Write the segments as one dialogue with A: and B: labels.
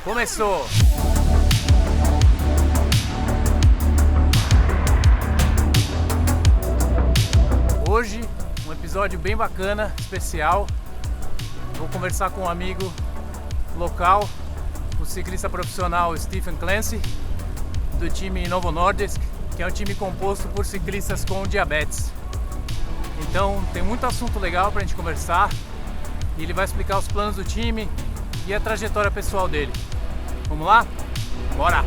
A: Começou! Hoje, um episódio bem bacana, especial. Vou conversar com um amigo local, o ciclista profissional Clancy, do time Novo Nordisk, que é um time composto por ciclistas com diabetes. Então tem muito assunto legal pra gente conversar e ele vai explicar os planos do time e a trajetória pessoal dele. Vamos lá? Bora!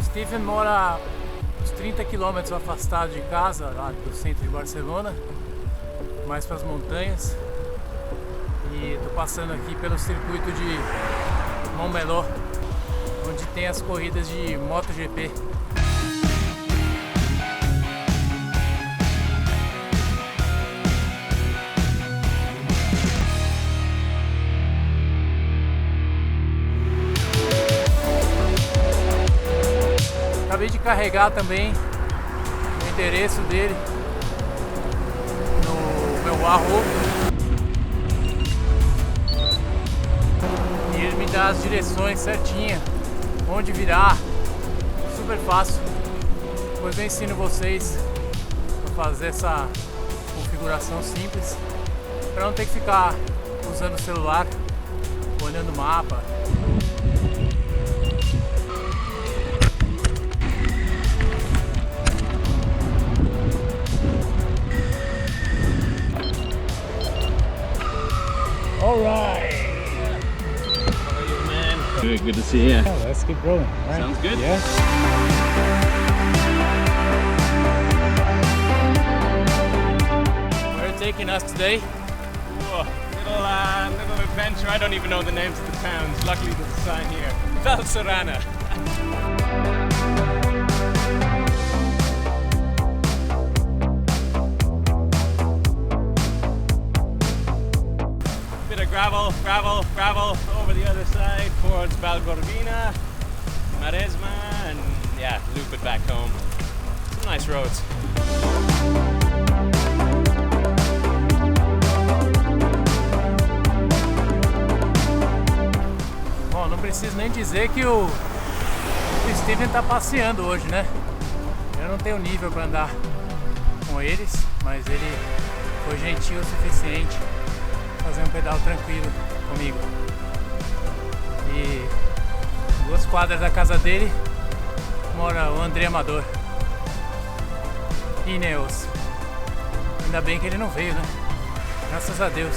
A: Steven mora uns 30 km afastado de casa, lá do centro de Barcelona, mais para as montanhas, e estou passando aqui pelo circuito de melhor, onde tem as corridas de MotoGP. Acabei de carregar também o endereço dele no meu arroba e ele me dá as direções certinhas, onde virar, super fácil. Depois eu ensino vocês a fazer essa configuração simples para não ter que ficar usando o celular, olhando o mapa. All right.
B: How are you, man? Good to see you.
A: Yeah, let's keep rolling. Right.
B: Sounds good.
A: Yeah. Where are you taking us today?
B: Oh, little adventure. I don't even know the names of the towns. Luckily, there's a sign here. Valserana. Gravel over the other side towards Valgorvina, Maresma, and yeah, loop it back home. Some nice roads.
A: Bom, não preciso nem dizer que o Steven tá passeando hoje, né? Eu não tenho nível para andar com eles, mas ele foi gentil o suficiente fazer um pedal tranquilo comigo. E 2 quadras da casa dele mora o André Amador. Ineos. Ainda bem que ele não veio, né? Graças a Deus.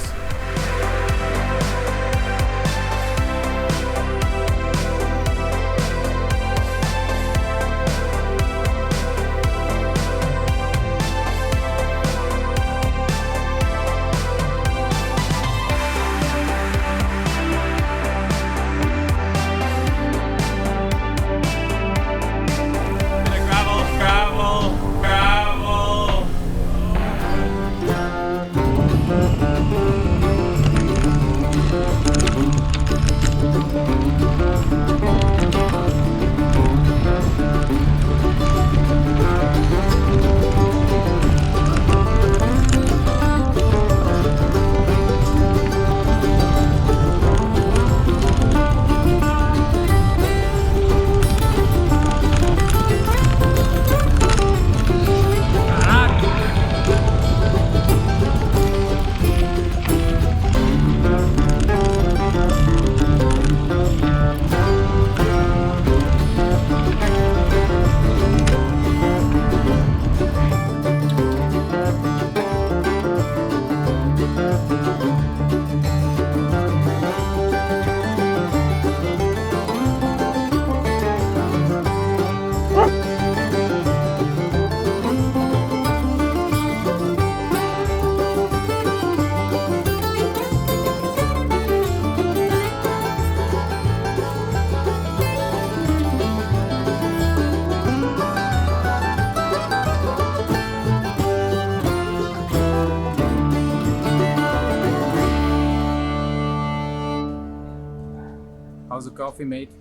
C: How's the coffee, mate?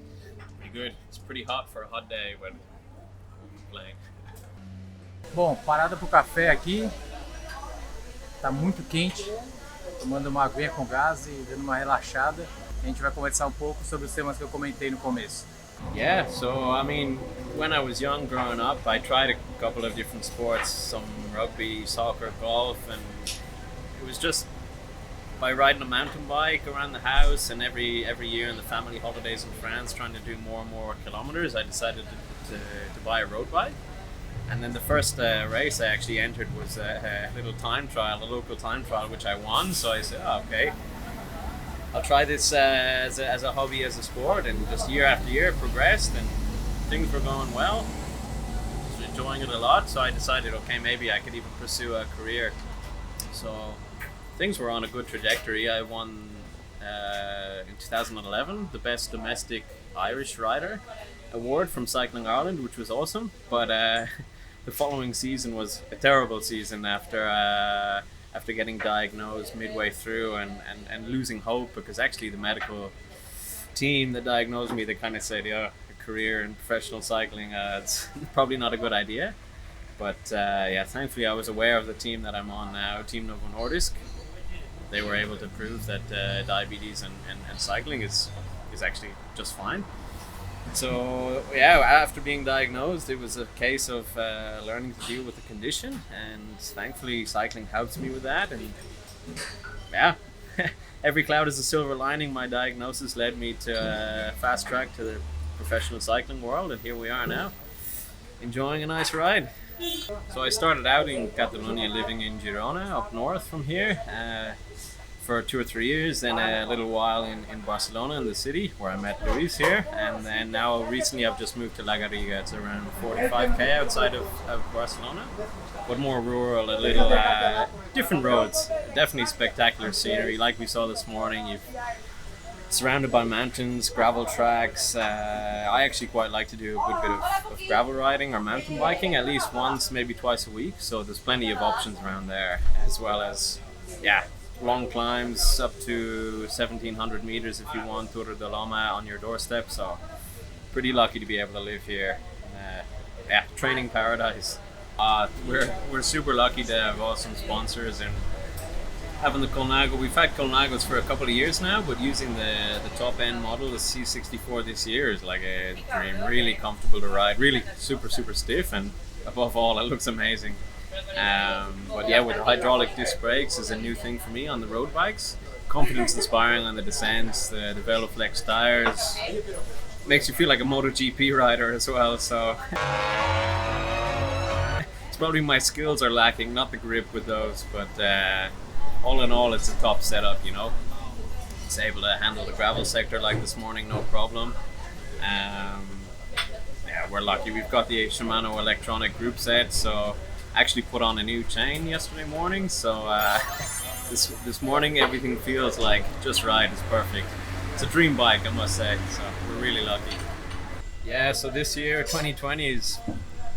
B: good. It's pretty hot for a hot day when playing.
A: Bom, parada pro café aqui. Tá muito quente. Tomando uma aguinha com gás e dando uma relaxada. A gente vai conversar um pouco sobre os temas que eu comentei no começo.
B: Yeah, so I mean, when I was young growing up, I tried a couple of different sports, some rugby, soccer, golf, and it was just by riding a mountain bike around the house and every year in the family holidays in France, trying to do more and more kilometers, I decided to buy a road bike. And then the first race I actually entered was a little time trial, a local time trial, which I won. So I said, oh, okay, I'll try this as a hobby, as a sport, and just year after year progressed, and things were going well. I was enjoying it a lot, so I decided, okay, maybe I could even pursue a career. So things were on a good trajectory. I won in 2011 the Best Domestic Irish Rider award from Cycling Ireland, which was awesome. But the following season was a terrible season after getting diagnosed midway through and losing hope, because actually the medical team that diagnosed me, they kind of said, yeah, a career in professional cycling, it's probably not a good idea. But yeah, thankfully I was aware of the team that I'm on now, Team Novo Nordisk. They were able to prove that diabetes and cycling is actually just fine. So yeah, after being diagnosed, it was a case of learning to deal with the condition, and thankfully cycling helps me with that. And yeah, every cloud is a silver lining. My diagnosis led me to fast track to the professional cycling world, and here we are now, enjoying a nice ride. So I started out in Catalonia, living in Girona, up north from here, for 2 or 3 years, then a little while in Barcelona, in the city, where I met Luis here, and then now recently I've just moved to La Garriga. It's around 45k outside of Barcelona, but more rural, a little different roads, definitely spectacular scenery. Like we saw this morning, you've surrounded by mountains, gravel tracks. I actually quite like to do a good bit of gravel riding or mountain biking, at least once, maybe twice a week. So there's plenty of options around there, as well as, yeah, long climbs up to 1700 meters if you want, Tour de Loma on your doorstep. So pretty lucky to be able to live here. Yeah, training paradise. We're super lucky to have awesome sponsors, and having the Colnago. We've had Colnagos for a couple of years now, but using the top end model, the C64 this year, is like a dream. Really comfortable to ride, really super stiff, and above all, it looks amazing. But yeah, with hydraulic disc brakes is a new thing for me on the road bikes. Confidence inspiring on the descents, the Veloflex tires. Makes you feel like a MotoGP rider as well, so it's probably my skills are lacking, not the grip with those, but all in all, it's a top setup, you know. It's able to handle the gravel sector like this morning, no problem. Yeah, we're lucky. We've got the Shimano electronic group set, so actually put on a new chain yesterday morning, so this morning everything feels like just right. It's perfect. It's a dream bike, I must say, so we're really lucky. Yeah, so this year 2020 is,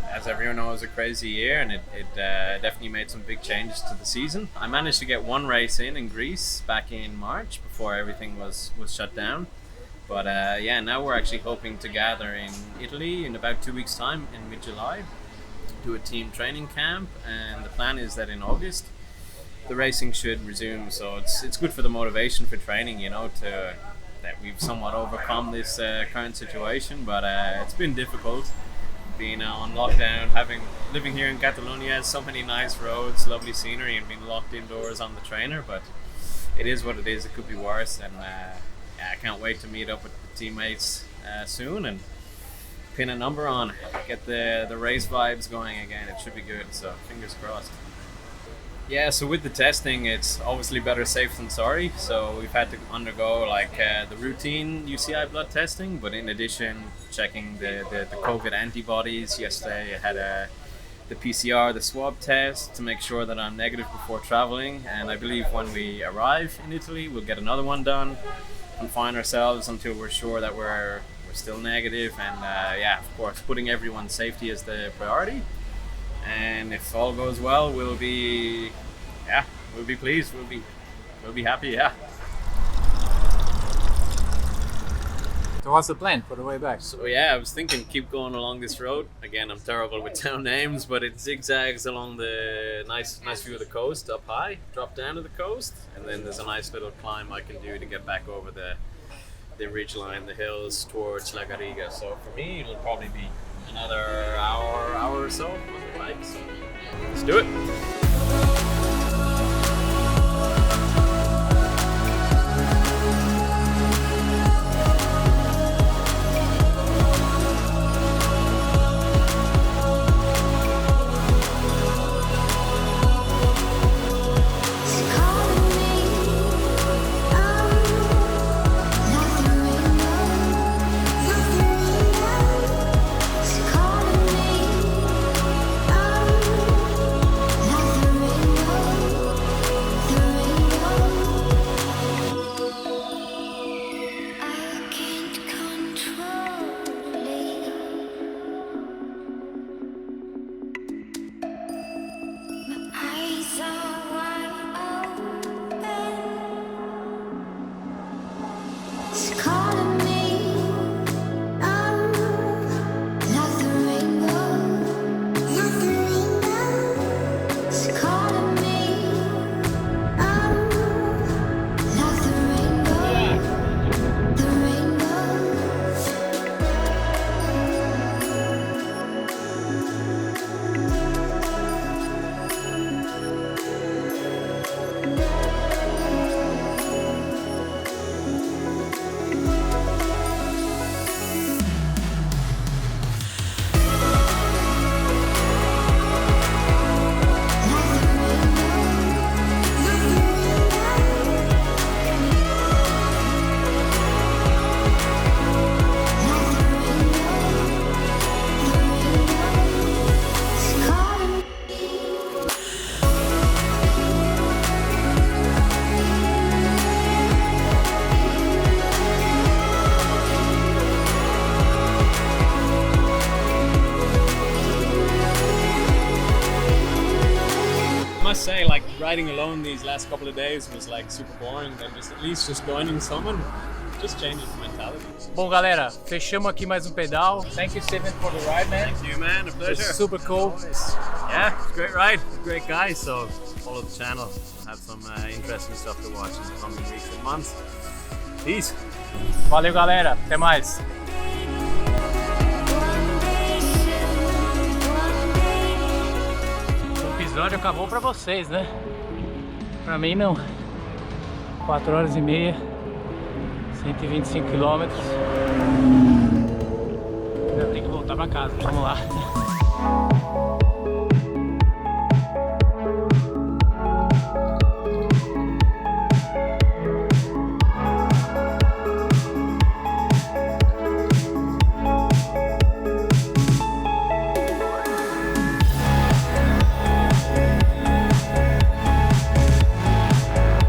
B: as everyone knows, a crazy year, and it definitely made some big changes to the season. I managed to get one race in Greece back in March before everything was shut down. But yeah, now we're actually hoping to gather in Italy in about 2 weeks' time, in mid-July, do a team training camp, and the plan is that in August the racing should resume. So it's good for the motivation for training, you know, that we've somewhat overcome this current situation. But it's been difficult being on lockdown, living here in Catalonia, so many nice roads, lovely scenery, and being locked indoors on the trainer. But it is what it is. It could be worse, and yeah, I can't wait to meet up with the teammates soon and pin a number on, get the race vibes going again. It should be good, so fingers crossed. Yeah, so with the testing, it's obviously better safe than sorry. So we've had to undergo like the routine UCI blood testing, but in addition, checking the COVID antibodies. Yesterday I had the PCR, the swab test, to make sure that I'm negative before traveling. And I believe when we arrive in Italy, we'll get another one done, confine ourselves until we're sure that we're still negative. And yeah, of course, putting everyone's safety as the priority. And if all goes well, we'll be pleased. We'll be happy. Yeah.
A: So what's the plan for the way back?
B: So yeah, I was thinking keep going along this road. Again, I'm terrible with town names, but it zigzags along the nice view of the coast up high, drop down to the coast, and then there's a nice little climb I can do to get back over the ridge line, the hills towards La Garriga. So for me, it'll probably be another hour or so on the bike. So let's do it. Say, like, riding alone these last couple of days was like super boring, then just at least just joining someone just changes the mentality.
A: Bom, galera, fechamos aqui mais pedal. Thank you, Steven, for the ride, man.
B: Thank you, man. A pleasure.
A: It's super cool.
B: Yeah, great ride, great guys. So follow the channel. We'll have some interesting stuff to watch in the coming weeks and months. Peace.
A: Valeu, galera. Até mais. O episódio acabou pra vocês, né? Pra mim não. 4h30, 125 km. Ainda tem que voltar pra casa. Vamos lá.